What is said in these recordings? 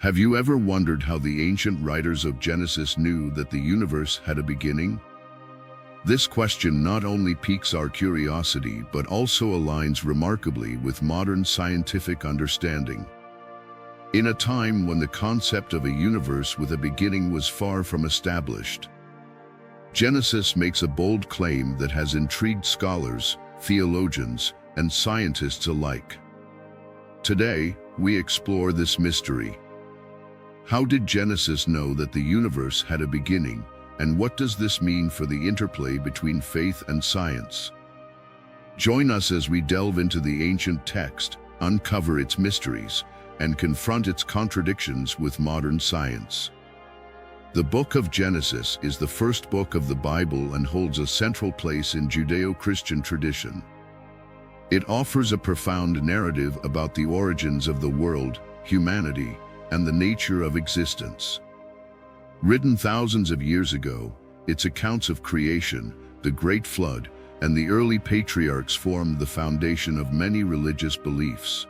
Have you ever wondered how the ancient writers of Genesis knew that the universe had a beginning? This question not only piques our curiosity but also aligns remarkably with modern scientific understanding. In a time when the concept of a universe with a beginning was far from established, Genesis makes a bold claim that has intrigued scholars, theologians, and scientists alike. Today, we explore this mystery. How did Genesis know that the universe had a beginning, and what does this mean for the interplay between faith and science? Join us as we delve into the ancient text, uncover its mysteries, and confront its contradictions with modern science. The book of Genesis is the first book of the Bible and holds a central place in Judeo-Christian tradition. It offers a profound narrative about the origins of the world, humanity, and the nature of existence. Written thousands of years ago, its accounts of creation, the Great Flood, and the early patriarchs formed the foundation of many religious beliefs.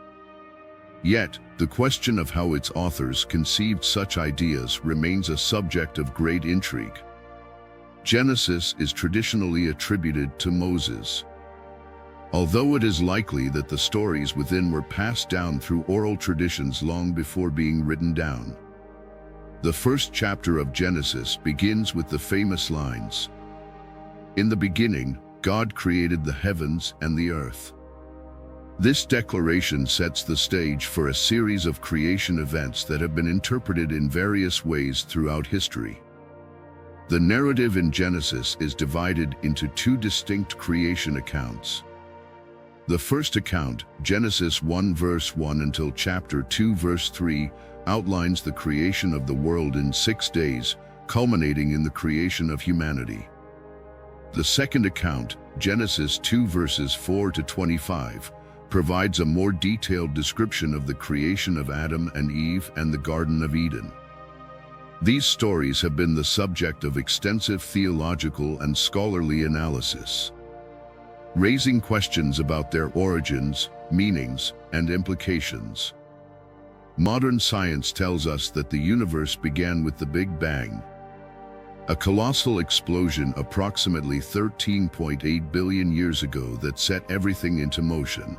Yet, the question of how its authors conceived such ideas remains a subject of great intrigue. Genesis is traditionally attributed to Moses. Although it is likely that the stories within were passed down through oral traditions long before being written down. The first chapter of Genesis begins with the famous lines, "In the beginning, God created the heavens and the earth." This declaration sets the stage for a series of creation events that have been interpreted in various ways throughout history. The narrative in Genesis is divided into two distinct creation accounts. The first account, Genesis 1 verse 1 until chapter 2 verse 3, outlines the creation of the world in 6 days, culminating in the creation of humanity. The second account, Genesis 2 verses 4 to 25, provides a more detailed description of the creation of Adam and Eve and the Garden of Eden. These stories have been the subject of extensive theological and scholarly analysis, raising questions about their origins, meanings, and implications. Modern science tells us that the universe began with the Big Bang, a colossal explosion approximately 13.8 billion years ago that set everything into motion.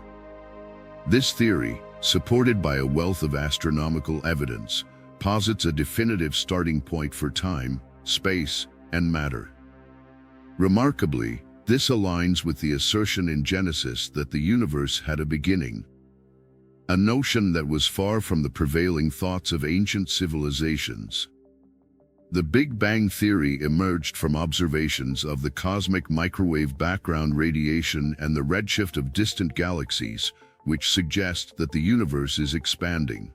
This theory, supported by a wealth of astronomical evidence, posits a definitive starting point for time, space, and matter. Remarkably, this aligns with the assertion in Genesis that the universe had a beginning, a notion that was far from the prevailing thoughts of ancient civilizations. The Big Bang theory emerged from observations of the cosmic microwave background radiation and the redshift of distant galaxies, which suggest that the universe is expanding.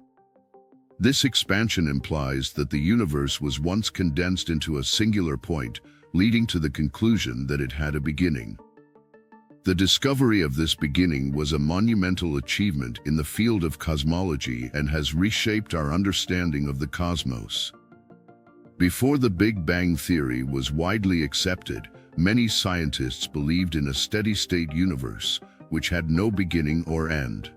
This expansion implies that the universe was once condensed into a singular point, leading to the conclusion that it had a beginning. The discovery of this beginning was a monumental achievement in the field of cosmology and has reshaped our understanding of the cosmos. Before the Big Bang theory was widely accepted, many scientists believed in a steady-state universe, which had no beginning or end.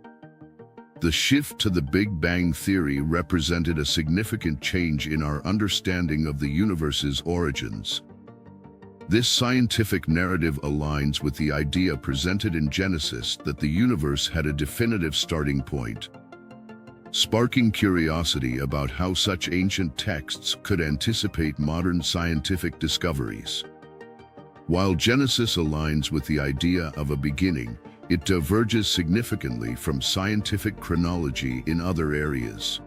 The shift to the Big Bang theory represented a significant change in our understanding of the universe's origins. This scientific narrative aligns with the idea presented in Genesis that the universe had a definitive starting point, sparking curiosity about how such ancient texts could anticipate modern scientific discoveries. While Genesis aligns with the idea of a beginning, it diverges significantly from scientific chronology in other areas.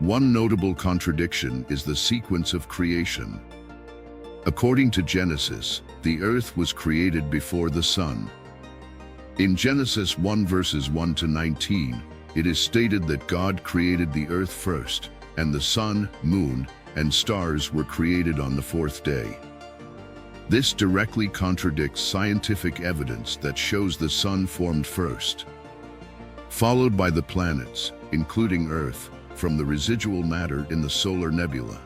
One notable contradiction is the sequence of creation. According to Genesis, the earth was created before the sun. In Genesis 1 verses 1 to 19, it is stated that God created the earth first, and the sun, moon, and stars were created on the fourth day. This directly contradicts scientific evidence that shows the sun formed first, followed by the planets, including Earth, from the residual matter in the solar nebula.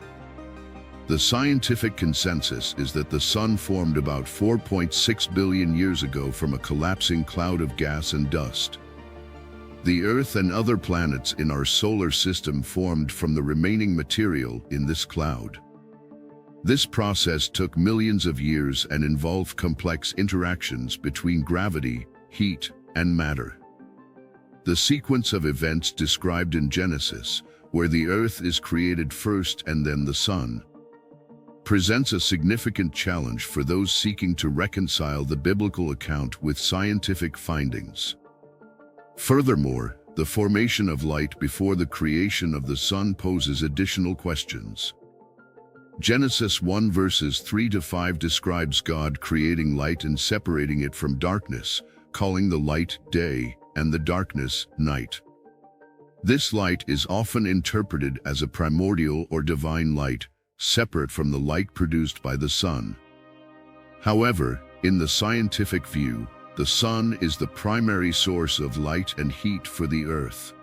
The scientific consensus is that the sun formed about 4.6 billion years ago from a collapsing cloud of gas and dust. The Earth and other planets in our solar system formed from the remaining material in this cloud. This process took millions of years and involved complex interactions between gravity, heat, and matter. The sequence of events described in Genesis, where the Earth is created first and then the Sun, presents a significant challenge for those seeking to reconcile the biblical account with scientific findings. Furthermore, the formation of light before the creation of the Sun poses additional questions. Genesis 1 verses 3 to 5 describes God creating light and separating it from darkness, calling the light day and the darkness night. This light is often interpreted as a primordial or divine light, separate from the light produced by the sun. However, in the scientific view, the sun is the primary source of light and heat for the earth,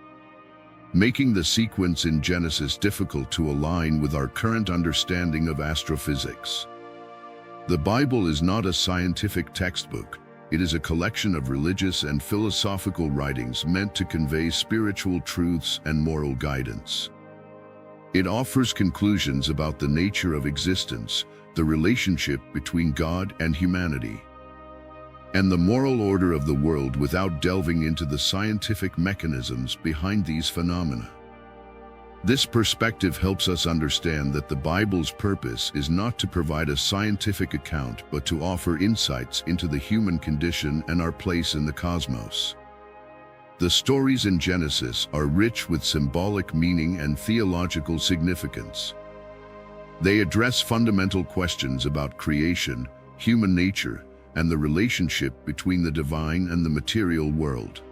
making the sequence in Genesis difficult to align with our current understanding of astrophysics. The Bible is not a scientific textbook. It is a collection of religious and philosophical writings meant to convey spiritual truths and moral guidance. It offers conclusions about the nature of existence, the relationship between God and humanity, and the moral order of the world without delving into the scientific mechanisms behind these phenomena. This perspective helps us understand that the Bible's purpose is not to provide a scientific account, but to offer insights into the human condition and our place in the cosmos. The stories in Genesis are rich with symbolic meaning and theological significance. They address fundamental questions about creation, human nature, and the relationship between the divine and the material world.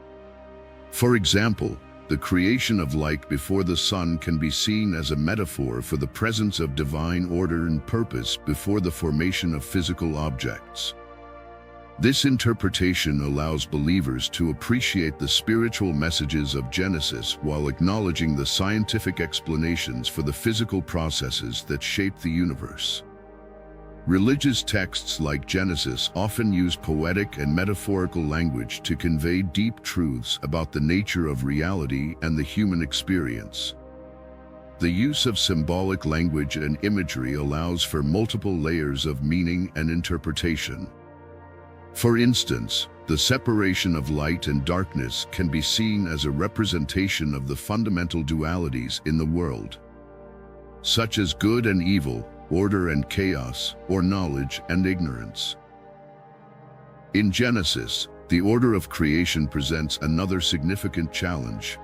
For example, the creation of light before the sun can be seen as a metaphor for the presence of divine order and purpose before the formation of physical objects. This interpretation allows believers to appreciate the spiritual messages of Genesis while acknowledging the scientific explanations for the physical processes that shape the universe. Religious texts like Genesis often use poetic and metaphorical language to convey deep truths about the nature of reality and the human experience. The use of symbolic language and imagery allows for multiple layers of meaning and interpretation. For instance, the separation of light and darkness can be seen as a representation of the fundamental dualities in the world, such as good and evil, order and chaos, or knowledge and ignorance. In Genesis, the order of creation presents another significant challenge.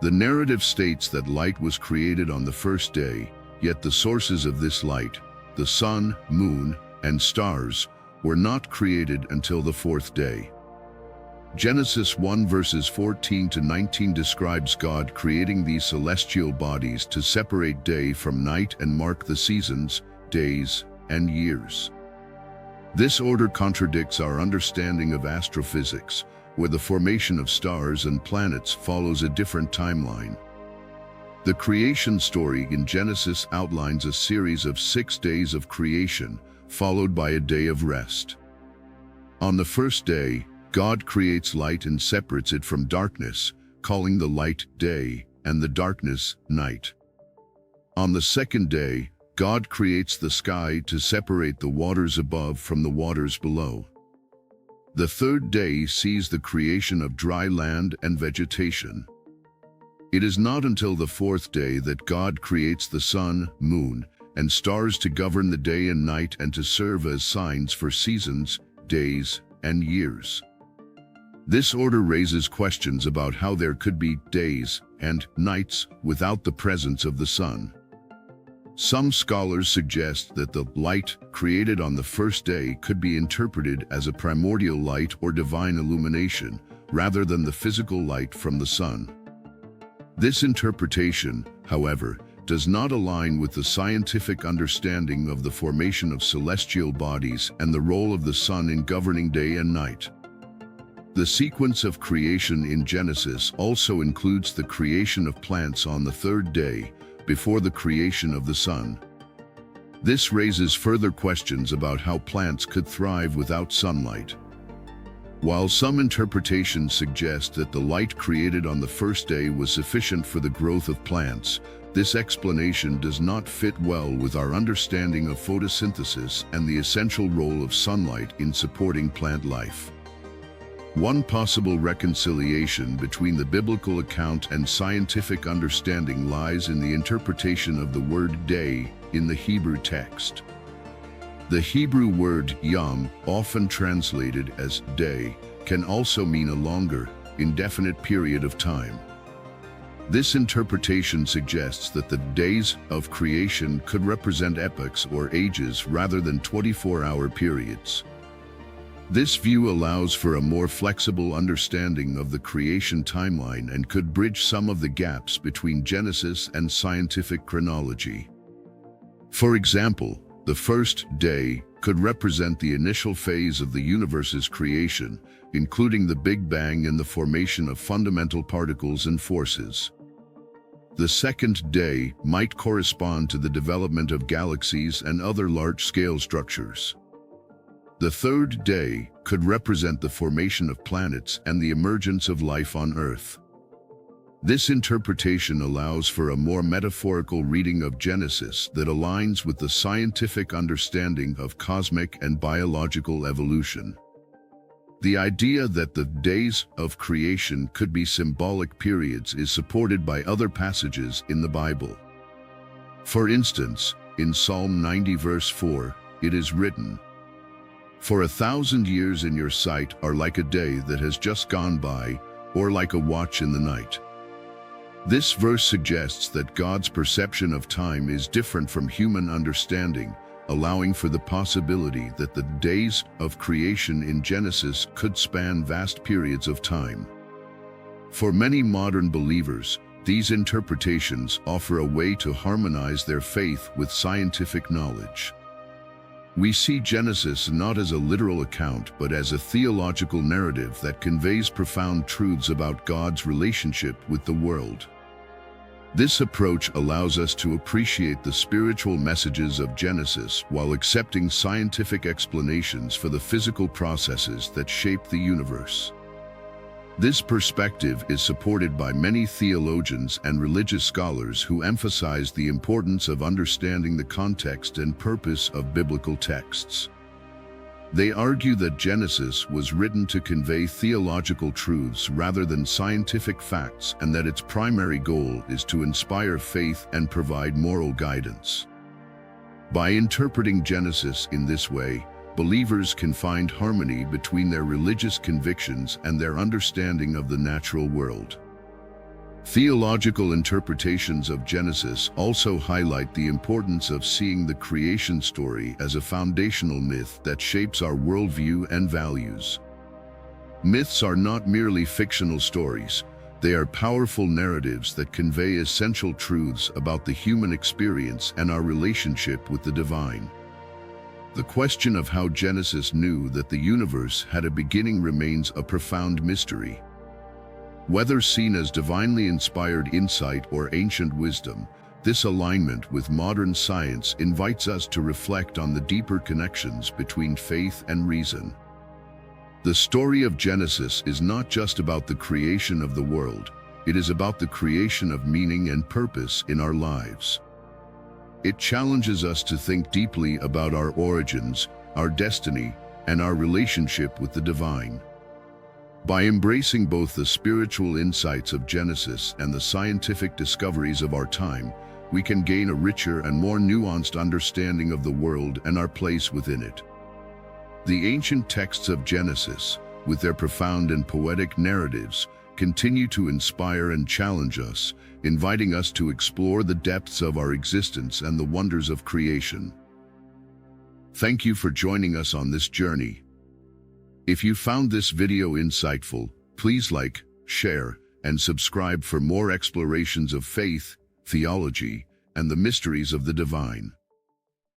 The narrative states that light was created on the first day, yet the sources of this light, the sun, moon, and stars, were not created until the fourth day. Genesis 1 verses 14 to 19 describes God creating these celestial bodies to separate day from night and mark the seasons, days, and years. This order contradicts our understanding of astrophysics, where the formation of stars and planets follows a different timeline. The creation story in Genesis outlines a series of 6 days of creation, followed by a day of rest. On the first day, God creates light and separates it from darkness, calling the light day and the darkness night. On the second day, God creates the sky to separate the waters above from the waters below. The third day sees the creation of dry land and vegetation. It is not until the fourth day that God creates the sun, moon, and stars to govern the day and night and to serve as signs for seasons, days, and years. This order raises questions about how there could be days and nights without the presence of the sun. Some scholars suggest that the light created on the first day could be interpreted as a primordial light or divine illumination, rather than the physical light from the sun. This interpretation, however, does not align with the scientific understanding of the formation of celestial bodies and the role of the sun in governing day and night. The sequence of creation in Genesis also includes the creation of plants on the third day, before the creation of the sun. This raises further questions about how plants could thrive without sunlight. While some interpretations suggest that the light created on the first day was sufficient for the growth of plants, this explanation does not fit well with our understanding of photosynthesis and the essential role of sunlight in supporting plant life. One possible reconciliation between the biblical account and scientific understanding lies in the interpretation of the word day in the Hebrew text. The Hebrew word yom, often translated as day, can also mean a longer, indefinite period of time. This interpretation suggests that the days of creation could represent epochs or ages rather than 24-hour periods. This view allows for a more flexible understanding of the creation timeline and could bridge some of the gaps between Genesis and scientific chronology. For example, the first day could represent the initial phase of the universe's creation, including the Big Bang and the formation of fundamental particles and forces. The second day might correspond to the development of galaxies and other large-scale structures. The third day could represent the formation of planets and the emergence of life on Earth. This interpretation allows for a more metaphorical reading of Genesis that aligns with the scientific understanding of cosmic and biological evolution. The idea that the days of creation could be symbolic periods is supported by other passages in the Bible. For instance, in Psalm 90 verse 4, it is written, "For 1,000 years in your sight are like a day that has just gone by, or like a watch in the night." This verse suggests that God's perception of time is different from human understanding, allowing for the possibility that the days of creation in Genesis could span vast periods of time. For many modern believers, these interpretations offer a way to harmonize their faith with scientific knowledge. We see Genesis not as a literal account, but as a theological narrative that conveys profound truths about God's relationship with the world. This approach allows us to appreciate the spiritual messages of Genesis while accepting scientific explanations for the physical processes that shape the universe. This perspective is supported by many theologians and religious scholars who emphasize the importance of understanding the context and purpose of biblical texts. They argue that Genesis was written to convey theological truths rather than scientific facts, and that its primary goal is to inspire faith and provide moral guidance. By interpreting Genesis in this way, believers can find harmony between their religious convictions and their understanding of the natural world. Theological interpretations of Genesis also highlight the importance of seeing the creation story as a foundational myth that shapes our worldview and values. Myths are not merely fictional stories. They are powerful narratives that convey essential truths about the human experience and our relationship with the divine. The question of how Genesis knew that the universe had a beginning remains a profound mystery. Whether seen as divinely inspired insight or ancient wisdom, this alignment with modern science invites us to reflect on the deeper connections between faith and reason. The story of Genesis is not just about the creation of the world, it is about the creation of meaning and purpose in our lives. It challenges us to think deeply about our origins, our destiny, and our relationship with the divine. By embracing both the spiritual insights of Genesis and the scientific discoveries of our time, we can gain a richer and more nuanced understanding of the world and our place within it. The ancient texts of Genesis, with their profound and poetic narratives, continue to inspire and challenge us, inviting us to explore the depths of our existence and the wonders of creation. Thank you for joining us on this journey. If you found this video insightful, please like, share, and subscribe for more explorations of faith, theology, and the mysteries of the divine.